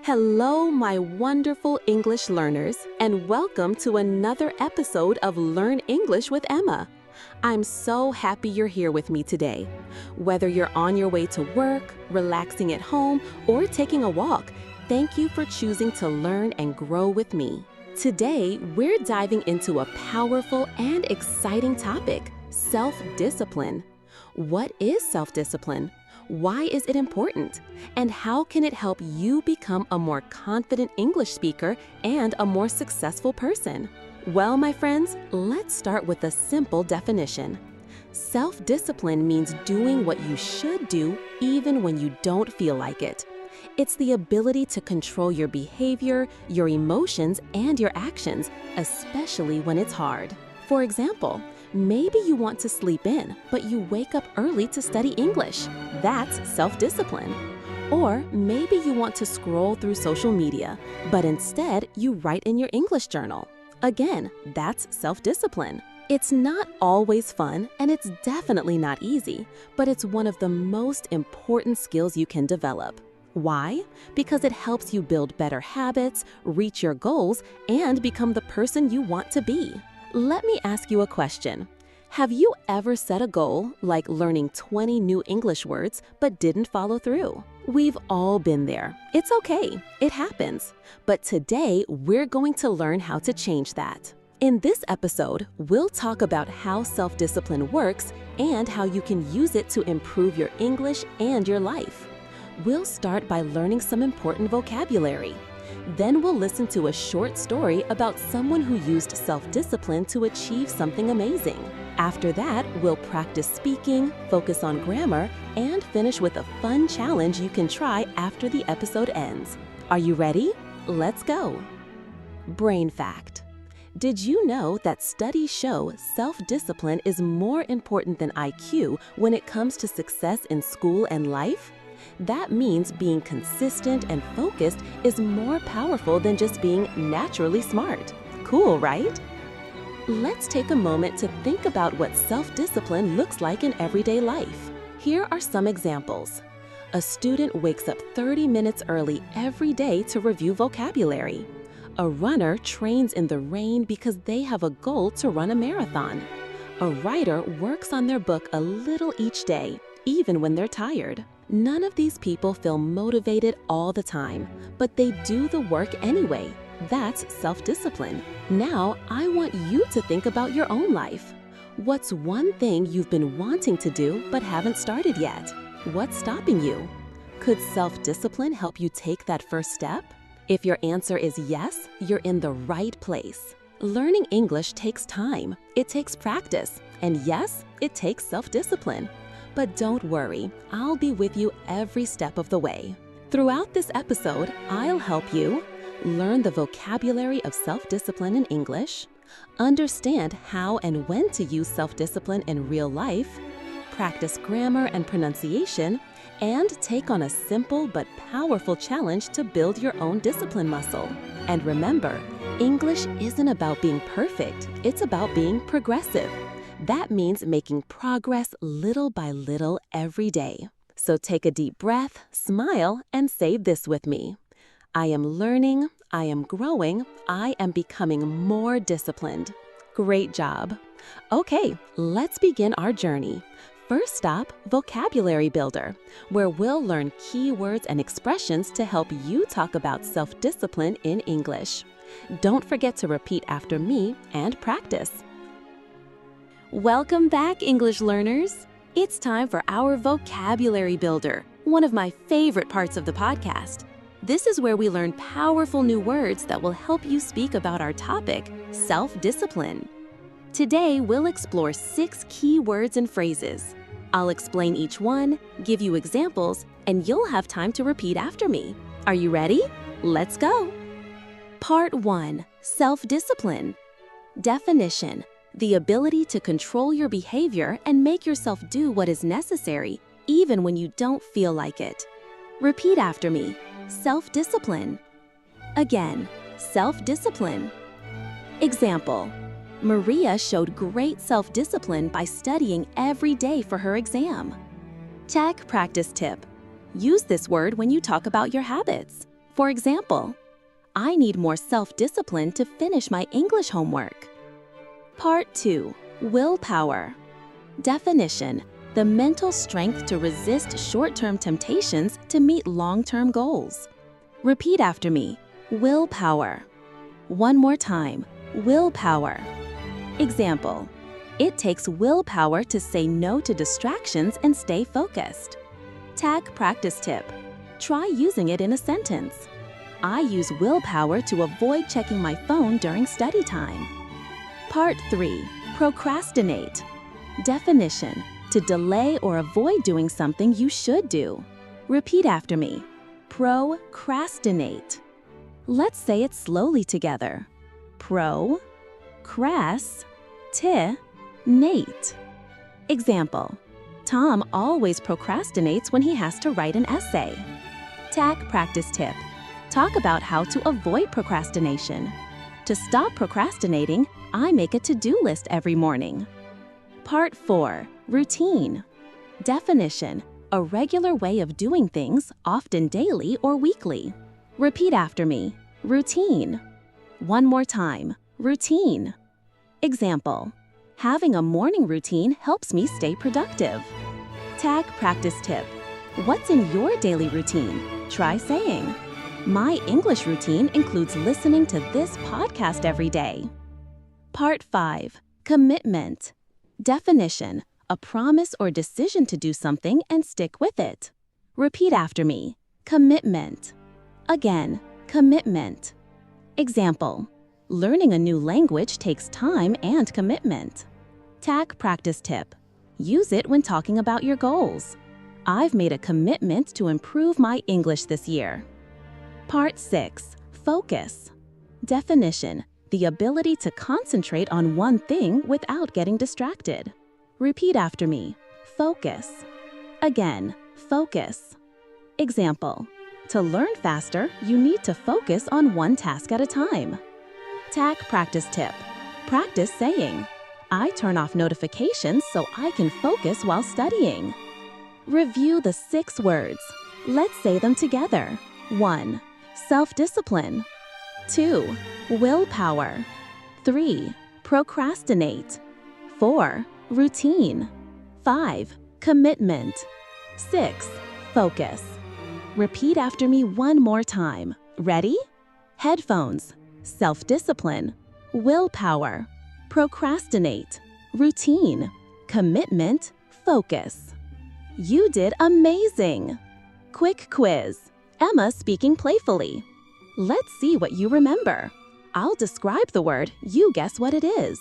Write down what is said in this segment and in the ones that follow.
Hello, my wonderful English learners, and welcome to another episode of Learn English with Emma. I'm so happy you're here with me today. Whether you're on your way to work, relaxing at home, or taking a walk, thank you for choosing to learn and grow with me. Today, we're diving into a powerful and exciting topic, self-discipline. What is self-discipline? Why is it important? And how can it help you become a more confident English speaker and a more successful person? Well, my friends, let's start with a simple definition. Self-discipline means doing what you should do even when you don't feel like it. It's the ability to control your behavior, your emotions, and your actions, especially when it's hard. For example, maybe you want to sleep in, but you wake up early to study English. That's self-discipline. Or maybe you want to scroll through social media, but instead you write in your English journal. Again, that's self-discipline. It's not always fun, and it's definitely not easy, but it's one of the most important skills you can develop. Why? Because it helps you build better habits, reach your goals, and become the person you want to be. Let me ask you a question. Have you ever set a goal, like learning 20 new English words, but didn't follow through? We've all been there. It's okay. It happens. But today, we're going to learn how to change that. In this episode, we'll talk about how self-discipline works and how you can use it to improve your English and your life. We'll start by learning some important vocabulary. Then we'll listen to a short story about someone who used self-discipline to achieve something amazing. After that, we'll practice speaking, focus on grammar, and finish with a fun challenge you can try after the episode ends. Are you ready? Let's go! Brain fact. Did you know that studies show self-discipline is more important than IQ when it comes to success in school and life? That means being consistent and focused is more powerful than just being naturally smart. Cool, right? Let's take a moment to think about what self-discipline looks like in everyday life. Here are some examples. A student wakes up 30 minutes early every day to review vocabulary. A runner trains in the rain because they have a goal to run a marathon. A writer works on their book a little each day, even when they're tired. None of these people feel motivated all the time, but they do the work anyway. That's self-discipline. Now, I want you to think about your own life. What's one thing you've been wanting to do but haven't started yet? What's stopping you? Could self-discipline help you take that first step? If your answer is yes, you're in the right place. Learning English takes time, it takes practice, and yes, it takes self-discipline. But don't worry, I'll be with you every step of the way. Throughout this episode, I'll help you learn the vocabulary of self-discipline in English, understand how and when to use self-discipline in real life, practice grammar and pronunciation, and take on a simple but powerful challenge to build your own discipline muscle. And remember, English isn't about being perfect, it's about being progressive. That means making progress little by little every day. So take a deep breath, smile, and say this with me. I am learning, I am growing, I am becoming more disciplined. Great job. Okay, let's begin our journey. First stop, Vocabulary Builder, where we'll learn key words and expressions to help you talk about self-discipline in English. Don't forget to repeat after me and practice. Welcome back, English learners! It's time for our Vocabulary Builder, one of my favorite parts of the podcast. This is where we learn powerful new words that will help you speak about our topic, self-discipline. Today, we'll explore 6 key words and phrases. I'll explain each one, give you examples, and you'll have time to repeat after me. Are you ready? Let's go! Part 1. Self-discipline. Definition. The ability to control your behavior and make yourself do what is necessary, even when you don't feel like it. Repeat after me. Self-discipline. Again, self-discipline. Example. Maria showed great self-discipline by studying every day for her exam. Tech practice tip. Use this word when you talk about your habits. For example, I need more self-discipline to finish my English homework. Part 2. Willpower. Definition: the mental strength to resist short-term temptations to meet long-term goals. Repeat after me. Willpower. One more time. Willpower. Example: it takes willpower to say no to distractions and stay focused. Tag practice tip. Try using it in a sentence. I use willpower to avoid checking my phone during study time. Part 3. Procrastinate. Definition: to delay or avoid doing something you should do. Repeat after me. Procrastinate. Let's say it slowly together. Procrastinate. Example: Tom always procrastinates when he has to write an essay. Tag practice tip. Talk about how to avoid procrastination. To stop procrastinating, I make a to-do list every morning. Part 4. Routine. Definition: a regular way of doing things, often daily or weekly. Repeat after me. Routine. One more time. Routine. Example: having a morning routine helps me stay productive. Tag practice tip. What's in your daily routine? Try saying, my English routine includes listening to this podcast every day. Part 5. Commitment. Definition: a promise or decision to do something and stick with it. Repeat after me. Commitment. Again, commitment. Example: learning a new language takes time and commitment. Tag practice tip. Use it when talking about your goals. I've made a commitment to improve my English this year. Part 6. Focus. Definition: the ability to concentrate on one thing without getting distracted. Repeat after me. Focus. Again, focus. Example: to learn faster, you need to focus on one task at a time. Tag practice tip. Practice saying, I turn off notifications so I can focus while studying. Review the 6 words. Let's say them together. 1. Self-discipline. 2. Willpower. 3. Procrastinate. 4. Routine. 5. Commitment. 6. Focus. Repeat after me one more time. Ready? Headphones. Self-discipline. Willpower. Procrastinate. Routine. Commitment. Focus. You did amazing! Quick quiz. Emma speaking playfully. Let's see what you remember. I'll describe the word, you guess what it is.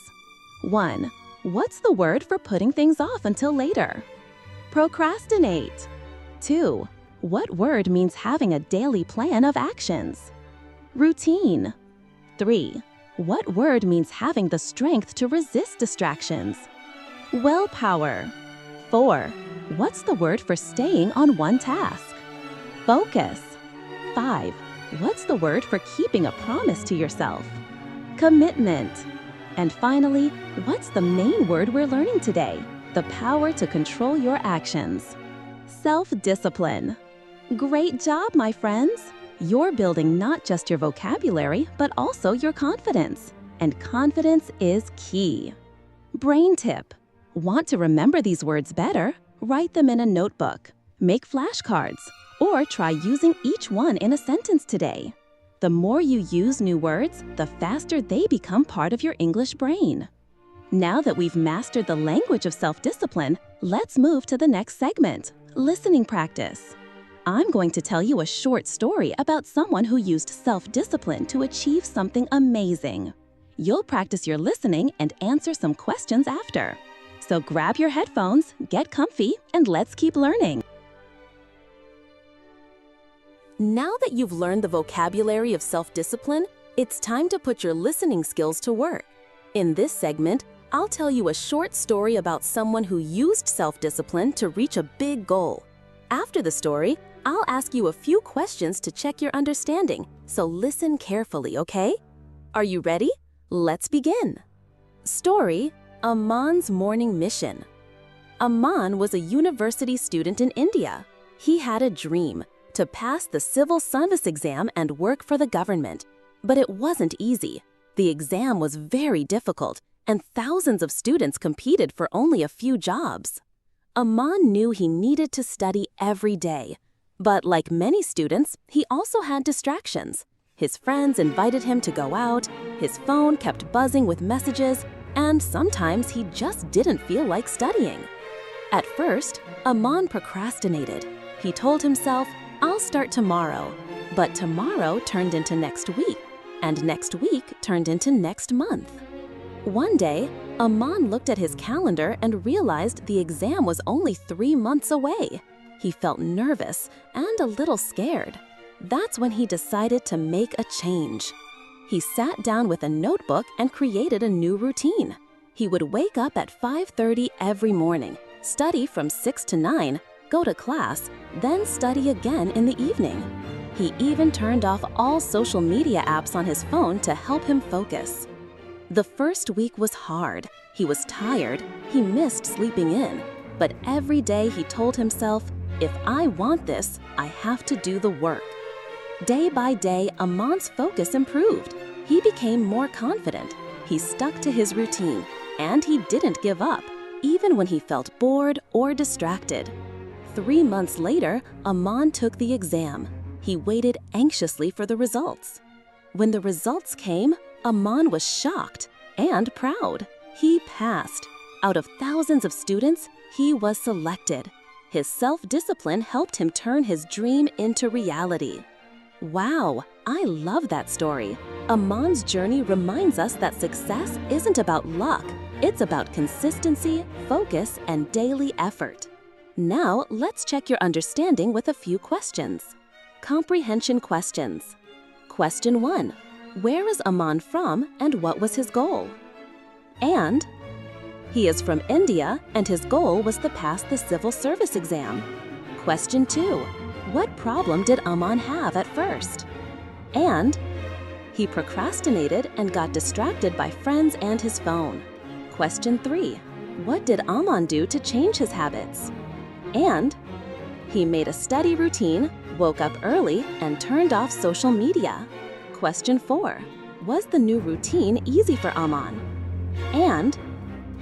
1. What's the word for putting things off until later? Procrastinate. 2. What word means having a daily plan of actions? Routine. 3. What word means having the strength to resist distractions? Willpower. 4. What's the word for staying on one task? Focus. 5. What's the word for keeping a promise to yourself? Commitment. And finally, what's the main word we're learning today? The power to control your actions. Self-discipline. Great job, my friends! You're building not just your vocabulary, but also your confidence. And confidence is key. Brain tip. Want to remember these words better? Write them in a notebook. Make flashcards. Or try using each one in a sentence today. The more you use new words, the faster they become part of your English brain. Now that we've mastered the language of self-discipline, let's move to the next segment, listening practice. I'm going to tell you a short story about someone who used self-discipline to achieve something amazing. You'll practice your listening and answer some questions after. So grab your headphones, get comfy, and let's keep learning. Now that you've learned the vocabulary of self-discipline, it's time to put your listening skills to work. In this segment, I'll tell you a short story about someone who used self-discipline to reach a big goal. After the story, I'll ask you a few questions to check your understanding, so listen carefully, okay? Are you ready? Let's begin. Story: Aman's Morning Mission. Aman was a university student in India. He had a dream to pass the civil service exam and work for the government. But it wasn't easy. The exam was very difficult, and thousands of students competed for only a few jobs. Aman knew he needed to study every day. But like many students, he also had distractions. His friends invited him to go out, his phone kept buzzing with messages, and sometimes he just didn't feel like studying. At first, Aman procrastinated. He told himself, "I'll start tomorrow." But tomorrow turned into next week, and next week turned into next month. One day, Aman looked at his calendar and realized the exam was only 3 months away. He felt nervous and a little scared. That's when he decided to make a change. He sat down with a notebook and created a new routine. He would wake up at 5:30 every morning, study from 6 to 9, go to class, then study again in the evening. He even turned off all social media apps on his phone to help him focus. The first week was hard. He was tired. He missed sleeping in. But every day he told himself, "If I want this, I have to do the work." Day by day, Aman's focus improved. He became more confident. He stuck to his routine, and he didn't give up, even when he felt bored or distracted. 3 months later, Aman took the exam. He waited anxiously for the results. When the results came, Aman was shocked and proud. He passed. Out of thousands of students, he was selected. His self-discipline helped him turn his dream into reality. Wow, I love that story. Aman's journey reminds us that success isn't about luck. It's about consistency, focus, and daily effort. Now, let's check your understanding with a few questions. Comprehension questions. Question 1. Where is Aman from and what was his goal? And he is from India and his goal was to pass the civil service exam. Question 2. What problem did Aman have at first? And he procrastinated and got distracted by friends and his phone. Question 3. What did Aman do to change his habits? And he made a steady routine, woke up early, and turned off social media. Question 4. Was the new routine easy for Aman? And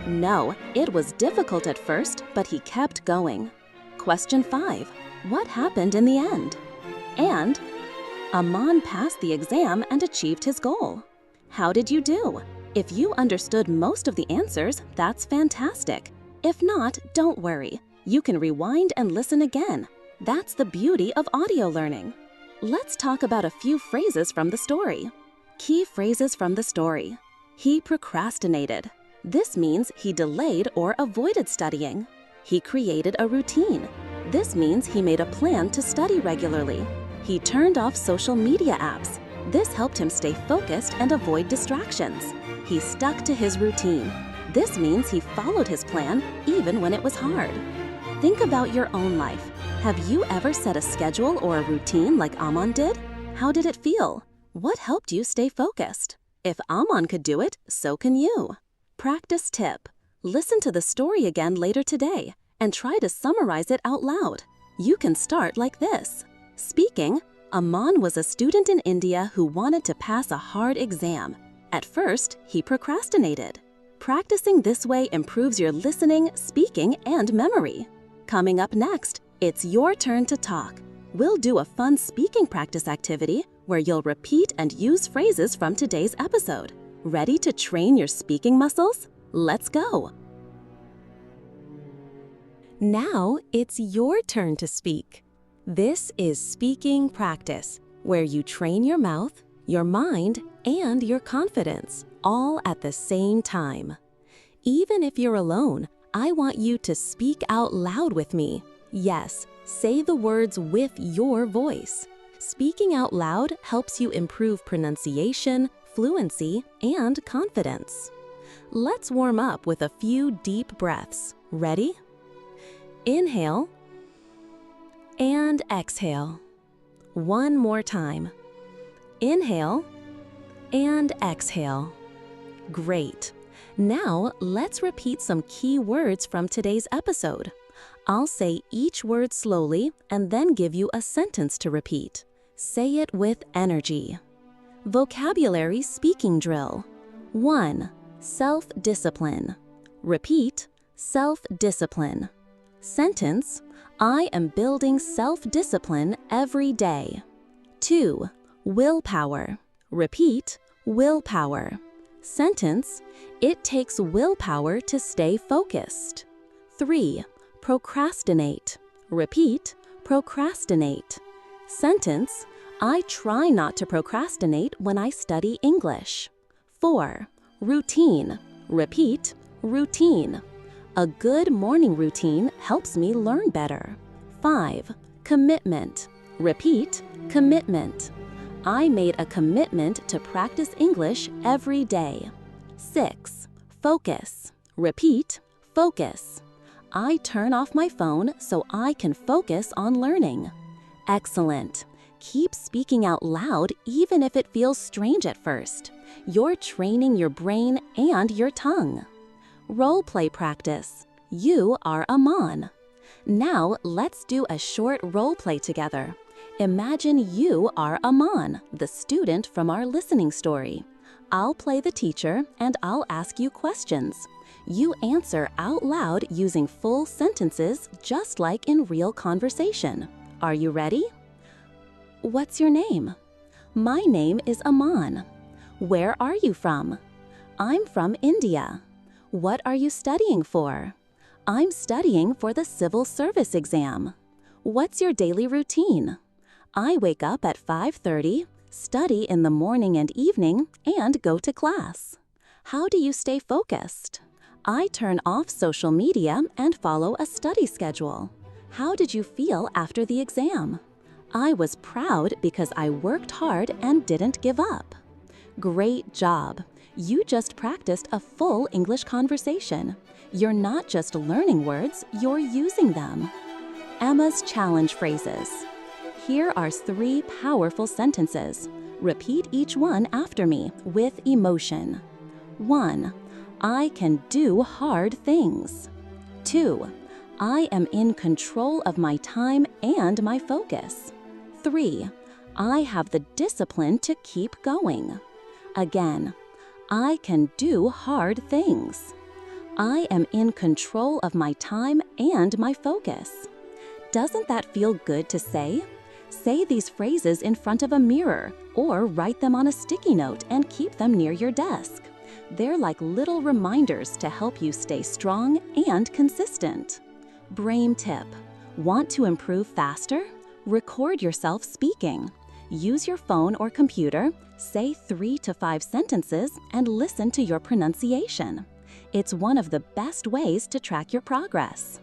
no, it was difficult at first, but he kept going. Question 5. What happened in the end? And Aman passed the exam and achieved his goal. How did you do? If you understood most of the answers, that's fantastic. If not, don't worry. You can rewind and listen again. That's the beauty of audio learning. Let's talk about a few phrases from the story. Key phrases from the story. He procrastinated. This means he delayed or avoided studying. He created a routine. This means he made a plan to study regularly. He turned off social media apps. This helped him stay focused and avoid distractions. He stuck to his routine. This means he followed his plan even when it was hard. Think about your own life. Have you ever set a schedule or a routine like Aman did? How did it feel? What helped you stay focused? If Aman could do it, so can you. Practice tip. Listen to the story again later today and try to summarize it out loud. You can start like this. Speaking, Aman was a student in India who wanted to pass a hard exam. At first, he procrastinated. Practicing this way improves your listening, speaking, and memory. Coming up next, it's your turn to talk. We'll do a fun speaking practice activity where you'll repeat and use phrases from today's episode. Ready to train your speaking muscles? Let's go! Now it's your turn to speak. This is speaking practice, where you train your mouth, your mind, and your confidence, all at the same time. Even if you're alone, I want you to speak out loud with me. Yes, say the words with your voice. Speaking out loud helps you improve pronunciation, fluency, and confidence. Let's warm up with a few deep breaths. Ready? Inhale and exhale. One more time. Inhale and exhale. Great. Now let's repeat some key words from today's episode. I'll say each word slowly and then give you a sentence to repeat. Say it with energy. Vocabulary speaking drill. 1. Self-discipline. Repeat, self-discipline. Sentence, I am building self-discipline every day. 2. Willpower. Repeat, willpower. Sentence, it takes willpower to stay focused. 3. Procrastinate. Repeat, procrastinate. Sentence, I try not to procrastinate when I study English. 4. Routine. Repeat, routine. A good morning routine helps me learn better. 5. Commitment. Repeat, commitment. I made a commitment to practice English every day. 6. Focus. Repeat, focus. I turn off my phone so I can focus on learning. Excellent. Keep speaking out loud even if it feels strange at first. You're training your brain and your tongue. Role play practice. You are Aman. Now let's do a short role play together. Imagine you are Aman, the student from our listening story. I'll play the teacher and I'll ask you questions. You answer out loud using full sentences just like in real conversation. Are you ready? What's your name? My name is Aman. Where are you from? I'm from India. What are you studying for? I'm studying for the civil service exam. What's your daily routine? I wake up at 5:30, study in the morning and evening, and go to class. How do you stay focused? I turn off social media and follow a study schedule. How did you feel after the exam? I was proud because I worked hard and didn't give up. Great job! You just practiced a full English conversation. You're not just learning words, you're using them. Emma's challenge phrases. Here are 3 powerful sentences. Repeat each one after me with emotion. 1. I can do hard things. 2. I am in control of my time and my focus. 3. I have the discipline to keep going. Again, I can do hard things. I am in control of my time and my focus. Doesn't that feel good to say? Say these phrases in front of a mirror or write them on a sticky note and keep them near your desk. They're like little reminders to help you stay strong and consistent. Brain tip. Want to improve faster? Record yourself speaking. Use your phone or computer, say 3 to 5 sentences, and listen to your pronunciation. It's one of the best ways to track your progress.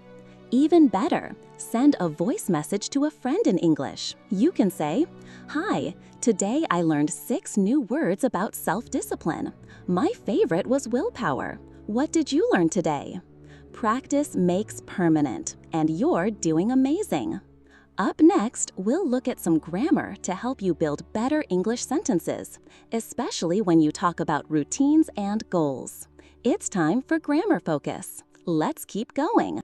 Even better, send a voice message to a friend in English. You can say, "Hi, today I learned 6 new words about self-discipline. My favorite was willpower. What did you learn today?" Practice makes permanent, and you're doing amazing. Up next, we'll look at some grammar to help you build better English sentences, especially when you talk about routines and goals. It's time for Grammar Focus. Let's keep going.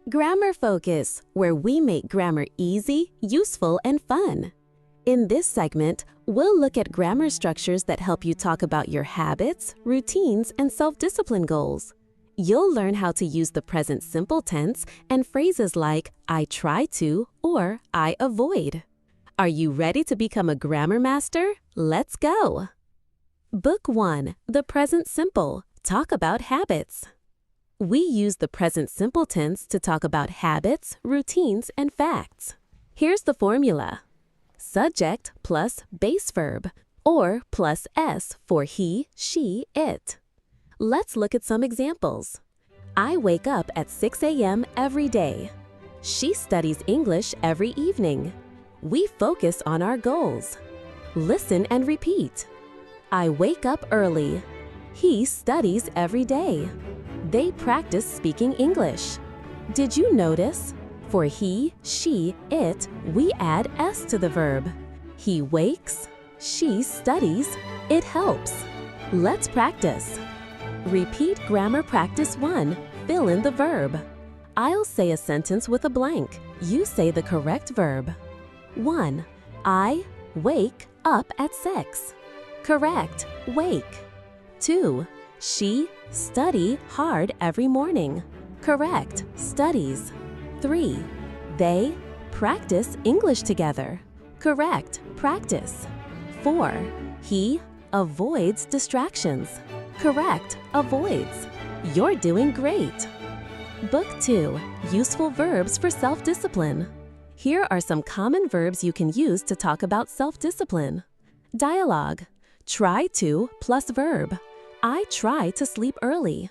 Grammar Focus, where we make grammar easy, useful, and fun. In this segment, we'll look at grammar structures that help you talk about your habits, routines, and self-discipline goals. You'll learn how to use the present simple tense and phrases like I try to or I avoid. Are you ready to become a grammar master? Let's go! Book 1, The Present Simple. Talk about habits. We use the present simple tense to talk about habits, routines, and facts. Here's the formula. Subject plus base verb, or plus S for he, she, it. Let's look at some examples. I wake up at 6 a.m. every day. She studies English every evening. We focus on our goals. Listen and repeat. I wake up early. He studies every day. They practice speaking English. Did you notice? For he, she, it, we add S to the verb. He wakes, she studies, it helps. Let's practice. Repeat grammar practice 1. Fill in the verb. I'll say a sentence with a blank. You say the correct verb. 1. I wake up at 6. Correct, wake. 2. She study hard every morning. Correct, studies. 3. They practice English together. Correct, practice. 4. He avoids distractions. Correct, avoids. You're doing great. Book 2, Useful Verbs for Self-Discipline. Here are some common verbs you can use to talk about self-discipline. Dialogue. Try to plus verb. I try to sleep early.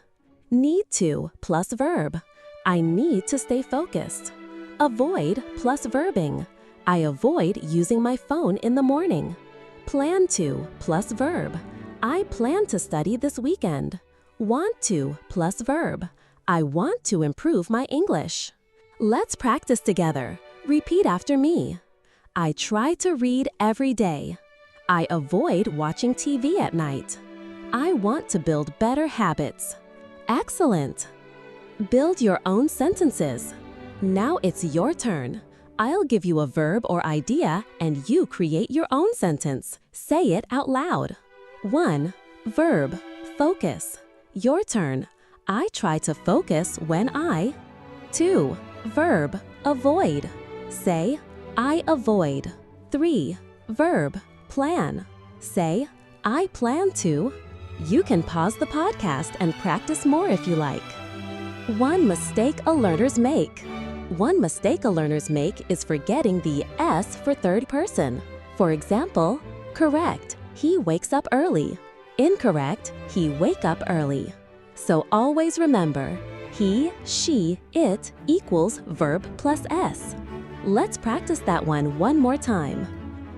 Need to plus verb. I need to stay focused. Avoid plus verbing. I avoid using my phone in the morning. Plan to plus verb. I plan to study this weekend. Want to plus verb. I want to improve my English. Let's practice together. Repeat after me. I try to read every day. I avoid watching TV at night. I want to build better habits. Excellent. Build your own sentences. Now it's your turn. I'll give you a verb or idea and you create your own sentence. Say it out loud. 1. Verb, focus. Your turn. I try to focus when I. 2. Verb, avoid. Say, I avoid. 3. Verb, plan. Say, I plan to. You can pause the podcast and practice more if you like. One mistake a learners make. One mistake a learners make is forgetting the S for third person. For example, correct, he wakes up early. Incorrect, he wake up early. So always remember, he, she, it equals verb plus S. Let's practice that one more time.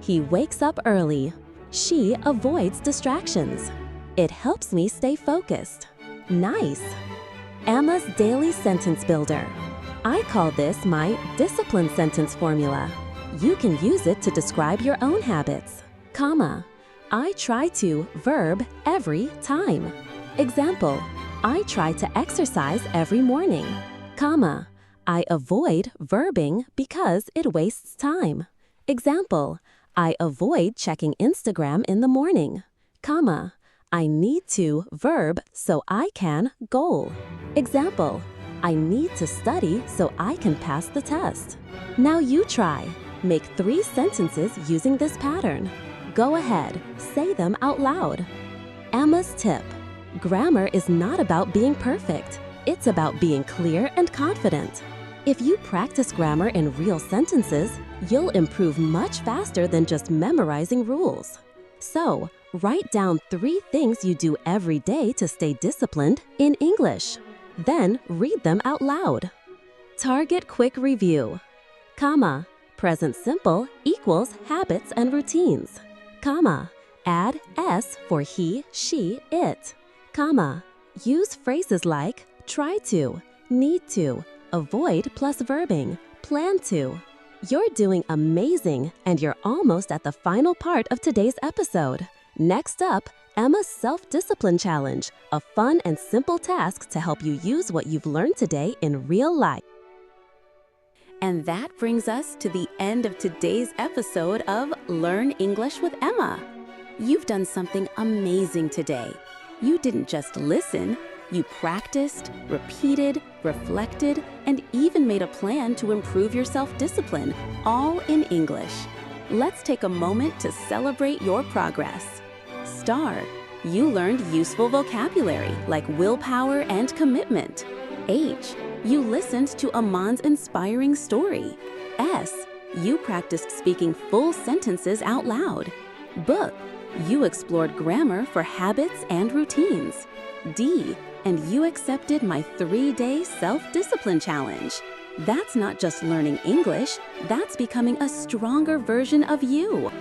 He wakes up early. She avoids distractions. It helps me stay focused. Nice! Emma's Daily Sentence Builder. I call this my discipline sentence formula. You can use it to describe your own habits. Comma. I try to verb every time. Example. I try to exercise every morning. Comma. I avoid verbing because it wastes time. Example. I avoid checking Instagram in the morning. Comma. I need to verb so I can goal. Example. I need to study so I can pass the test. Now you try. Make 3 sentences using this pattern. Go ahead, say them out loud. Emma's tip. Grammar is not about being perfect. It's about being clear and confident. If you practice grammar in real sentences, you'll improve much faster than just memorizing rules. So, write down 3 things you do every day to stay disciplined in English. Then read them out loud. Target quick review. Comma. Present simple equals habits and routines. Comma. Add S for he, she, it. Comma. Use phrases like try to, need to, avoid plus verbing, plan to. You're doing amazing, and you're almost at the final part of today's episode. Next up, Emma's Self-Discipline Challenge, a fun and simple task to help you use what you've learned today in real life. And that brings us to the end of today's episode of Learn English with Emma. You've done something amazing today. You didn't just listen, you practiced, repeated, reflected, and even made a plan to improve your self-discipline, all in English. Let's take a moment to celebrate your progress. Star, you learned useful vocabulary like willpower and commitment. H, you listened to Aman's inspiring story. S, you practiced speaking full sentences out loud. Book, you explored grammar for habits and routines. D, and you accepted my 3-day self-discipline challenge. That's not just learning English, that's becoming a stronger version of you.